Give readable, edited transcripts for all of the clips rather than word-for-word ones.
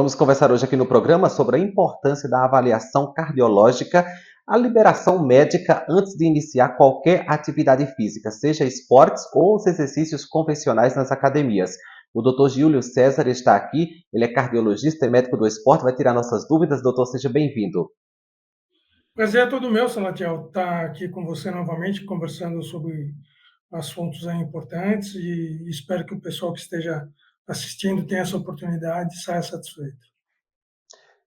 Vamos conversar hoje aqui no programa sobre a importância da avaliação cardiológica, a liberação médica antes de iniciar qualquer atividade física, seja esportes ou os exercícios convencionais nas academias. O Dr. Júlio César está aqui, ele é cardiologista e médico do esporte, vai tirar nossas dúvidas. Doutor, seja bem-vindo. Prazer é todo meu, Salatiel, estar aqui com você novamente, conversando sobre assuntos importantes e espero que o pessoal que esteja assistindo tenha essa oportunidade e saia satisfeito.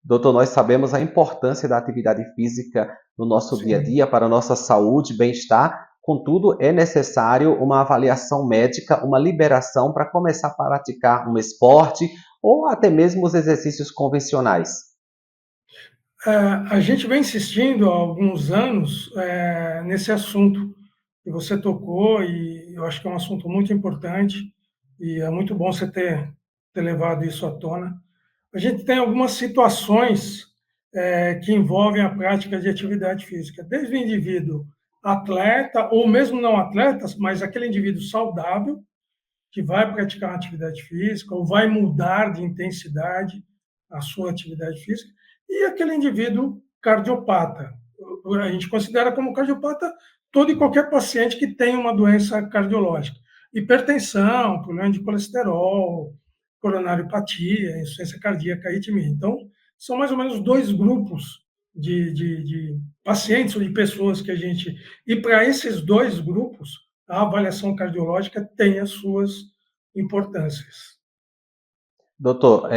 Doutor, nós sabemos a importância da atividade física no nosso dia a Sim. dia, para a nossa saúde e bem-estar. Contudo, é necessário uma avaliação médica, uma liberação para começar a praticar um esporte ou até mesmo os exercícios convencionais. A gente vem insistindo há alguns anos nesse assunto que você tocou e eu acho que é um assunto muito importante e é muito bom você ter levado isso à tona. A gente tem algumas situações que envolvem a prática de atividade física, desde o indivíduo atleta, ou mesmo não atleta, mas aquele indivíduo saudável, que vai praticar uma atividade física, ou vai mudar de intensidade a sua atividade física, e aquele indivíduo cardiopata. A gente considera como cardiopata todo e qualquer paciente que tem uma doença cardiológica. Hipertensão, problema de colesterol, coronariopatia, insuficiência cardíaca, arritmia. Então, são mais ou menos dois grupos de pacientes ou de pessoas que a gente... E para esses dois grupos, a avaliação cardiológica tem as suas importâncias. Doutor,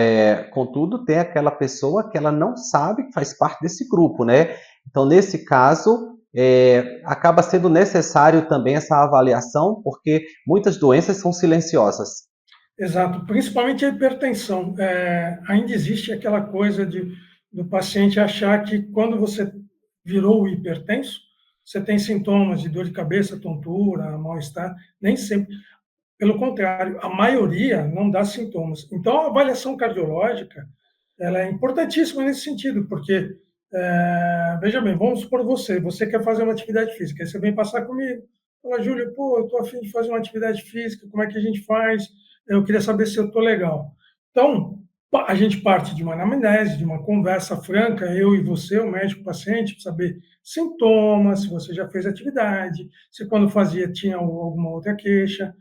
contudo, tem aquela pessoa que ela não sabe que faz parte desse grupo, né? Então, nesse caso, acaba sendo necessário também essa avaliação, porque muitas doenças são silenciosas. Exato, principalmente a hipertensão. Ainda existe aquela coisa do paciente achar que quando você virou hipertenso, você tem sintomas de dor de cabeça, tontura, mal-estar. Nem sempre. Pelo contrário, a maioria não dá sintomas. Então, a avaliação cardiológica ela é importantíssima nesse sentido, porque, veja bem, vamos supor você quer fazer uma atividade física, aí você vem passar comigo, fala, Júlio, pô, eu estou a fim de fazer uma atividade física, como é que a gente faz? Eu queria saber se eu estou legal. Então, a gente parte de uma anamnese, de uma conversa franca, eu e você, o médico, o paciente, para saber sintomas, se você já fez atividade, se quando fazia tinha alguma outra queixa,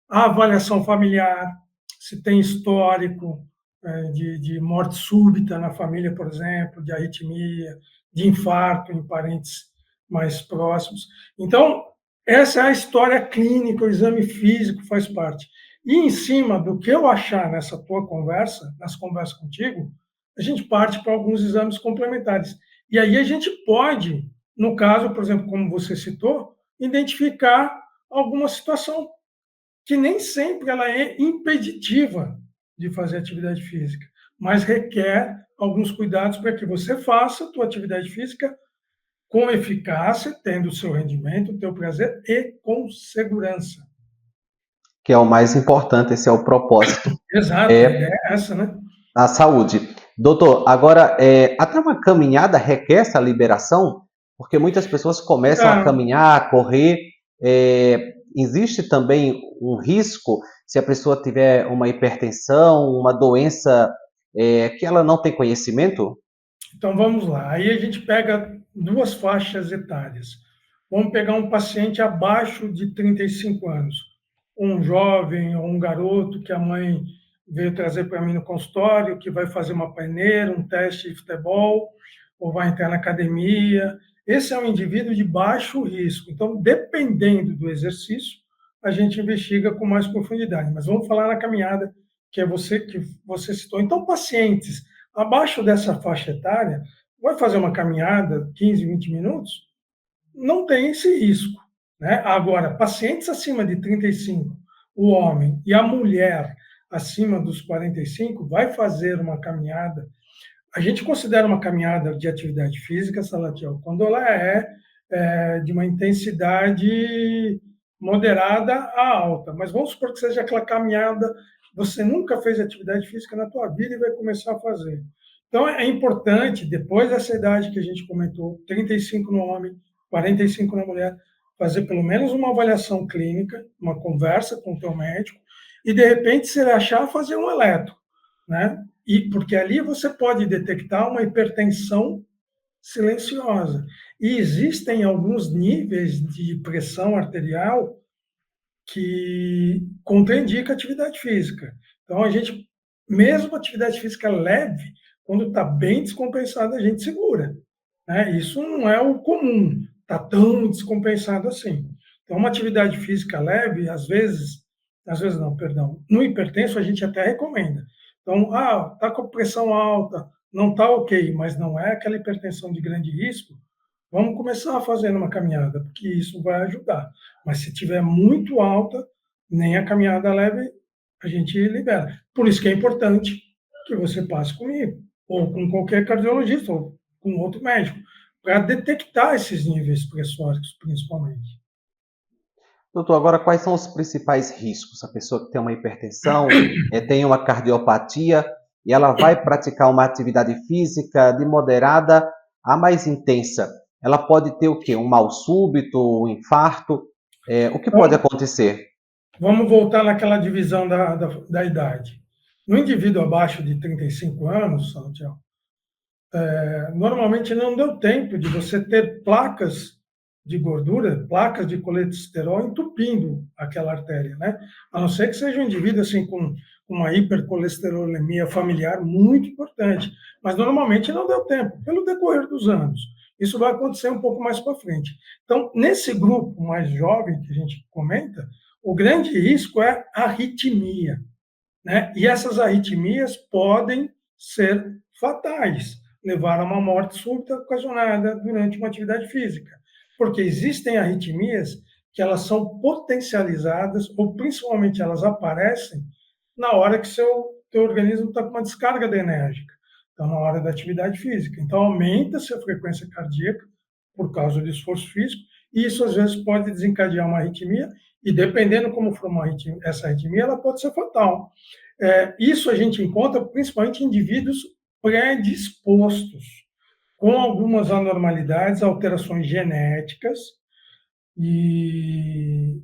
a avaliação familiar, se tem histórico de morte súbita na família, por exemplo, de arritmia, de infarto em parentes mais próximos. Então, essa é a história clínica, o exame físico faz parte. E em cima do que eu achar nessa tua conversa, nas conversas contigo, a gente parte para alguns exames complementares. E aí a gente pode, no caso, por exemplo, como você citou, identificar alguma situação que nem sempre ela é impeditiva de fazer atividade física, mas requer alguns cuidados para que você faça a tua atividade física com eficácia, tendo o seu rendimento, o teu prazer e com segurança. Que é o mais importante, esse é o propósito, Exato, a é ideia é essa, né? a saúde. Doutor, agora, até uma caminhada requer essa liberação? Porque muitas pessoas começam a Ah, caminhar, a correr. Existe também um risco se a pessoa tiver uma hipertensão, uma doença que ela não tem conhecimento? então vamos lá. Aí a gente pega duas faixas etárias. Vamos pegar um paciente abaixo de 35 anos, um jovem ou um garoto que a mãe veio trazer para mim no consultório, que vai fazer uma peneira, um teste de futebol, ou vai entrar na academia. Esse é um indivíduo de baixo risco. Então, dependendo do exercício, a gente investiga com mais profundidade. Mas vamos falar na caminhada, que você citou. Então, pacientes abaixo dessa faixa etária, vai fazer uma caminhada 15, 20 minutos, não tem esse risco. Né? Agora, pacientes acima de 35, o homem e a mulher acima dos 45, vai fazer uma caminhada. A gente considera uma caminhada de atividade física, Salatiel, quando ela é de uma intensidade moderada a alta. Mas vamos supor que seja aquela caminhada, você nunca fez atividade física na tua vida e vai começar a fazer. Então, é importante, depois dessa idade que a gente comentou, 35 no homem, 45 na mulher, fazer pelo menos uma avaliação clínica, uma conversa com o teu médico, e, de repente, se ele achar, fazer um eletro, né? E porque ali você pode detectar uma hipertensão silenciosa. E existem alguns níveis de pressão arterial que contraindica atividade física. Então, a gente, mesmo atividade física leve, quando está bem descompensada, a gente segura. Né? Isso não é o comum, está tão descompensado assim. Então, uma atividade física leve, às vezes não, perdão, no hipertenso a gente até recomenda. Então, está com pressão alta, não está ok, mas não é aquela hipertensão de grande risco, vamos começar fazendo uma caminhada, porque isso vai ajudar. Mas se tiver muito alta, nem a caminhada leve a gente libera. Por isso que é importante que você passe comigo, ou com qualquer cardiologista, ou com outro médico, para detectar esses níveis pressóricos, principalmente. Doutor, agora quais são os principais riscos? A pessoa que tem uma hipertensão, tem uma cardiopatia, e ela vai praticar uma atividade física de moderada a mais intensa. Ela pode ter o quê? Um mal súbito, um infarto? O que pode Então, acontecer? vamos voltar naquela divisão da idade. No indivíduo abaixo de 35 anos, Santiago, normalmente não deu tempo de você ter placas de gordura, placas de colesterol entupindo aquela artéria, né? A não ser que seja um indivíduo assim com uma hipercolesterolemia familiar muito importante, mas normalmente não deu tempo, pelo decorrer dos anos. Isso vai acontecer um pouco mais para frente. Então, nesse grupo mais jovem que a gente comenta, o grande risco é arritmia, né? E essas arritmias podem ser fatais, levar a uma morte súbita ocasionada durante uma atividade física, porque existem arritmias que elas são potencializadas, ou principalmente elas aparecem na hora que teu organismo está com uma descarga enérgica, então na hora da atividade física. Então aumenta-se a frequência cardíaca por causa do esforço físico, e isso às vezes pode desencadear uma arritmia, e dependendo como for essa arritmia, ela pode ser fatal. Isso a gente encontra principalmente em indivíduos predispostos, com algumas anormalidades, alterações genéticas, e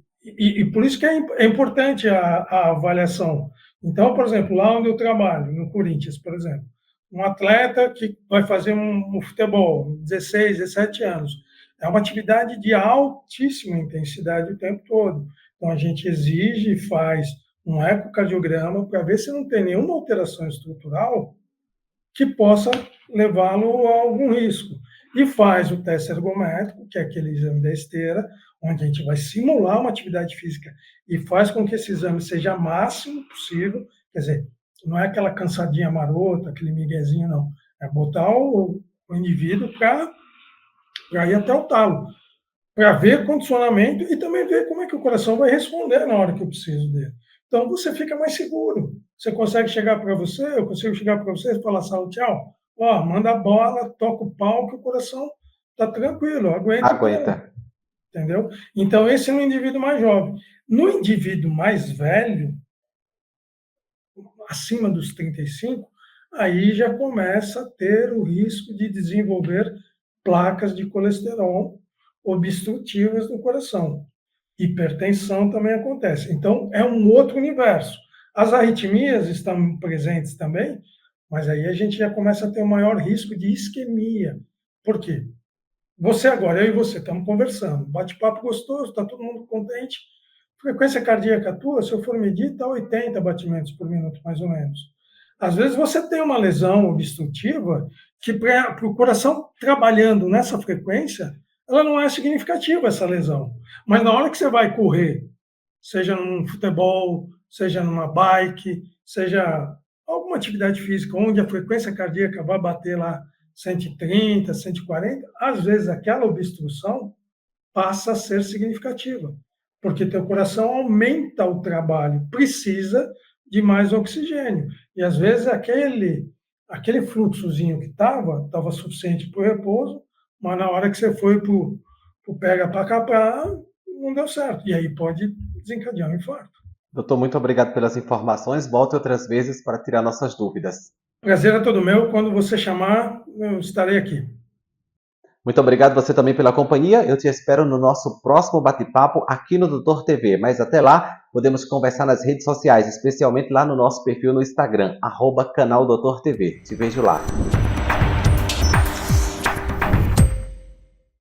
por isso que é importante a avaliação. Então, por exemplo, lá onde eu trabalho, no Corinthians, por exemplo, um atleta que vai fazer um futebol, 16, 17 anos, é uma atividade de altíssima intensidade o tempo todo. Então, a gente exige e faz um ecocardiograma para ver se não tem nenhuma alteração estrutural que possa levá-lo a algum risco. E faz o teste ergométrico, que é aquele exame da esteira, onde a gente vai simular uma atividade física e faz com que esse exame seja máximo possível, quer dizer, não é aquela cansadinha marota, aquele miguezinho, não. É botar o indivíduo para ir até o talo, para ver condicionamento e também ver como é que o coração vai responder na hora que eu preciso dele. Então você fica mais seguro. Você consegue chegar para você, eu consigo chegar para você e falar, Saulo, tchau, manda a bola, toca o pau que o coração está tranquilo, aguenta o tranco, Aguenta. entendeu? Então esse é no indivíduo mais jovem. No indivíduo mais velho, acima dos 35, aí já começa a ter o risco de desenvolver placas de colesterol obstrutivas no coração. Hipertensão também acontece. Então, é um outro universo. As arritmias estão presentes também, mas aí a gente já começa a ter um maior risco de isquemia. Por quê? Você agora, eu e você, estamos conversando, bate-papo gostoso, está todo mundo contente. Frequência cardíaca tua, se eu for medir, está 80 batimentos por minuto, mais ou menos. Às vezes você tem uma lesão obstrutiva que, para o coração trabalhando nessa frequência, ela não é significativa, essa lesão. Mas na hora que você vai correr, seja num futebol, seja numa bike, seja alguma atividade física onde a frequência cardíaca vai bater lá 130, 140, às vezes aquela obstrução passa a ser significativa, porque teu coração aumenta o trabalho, precisa de mais oxigênio. E às vezes aquele fluxozinho que estava suficiente para o repouso, mas na hora que você foi para o pega para capar, não deu certo. E aí pode desencadear um infarto. Doutor, muito obrigado pelas informações. Volte outras vezes para tirar nossas dúvidas. Prazer é todo meu. Quando você chamar, eu estarei aqui. Muito obrigado você também pela companhia. Eu te espero no nosso próximo bate-papo aqui no Doutor TV. Mas até lá, podemos conversar nas redes sociais, especialmente lá no nosso perfil no Instagram, @canal Doutor TV. Te vejo lá.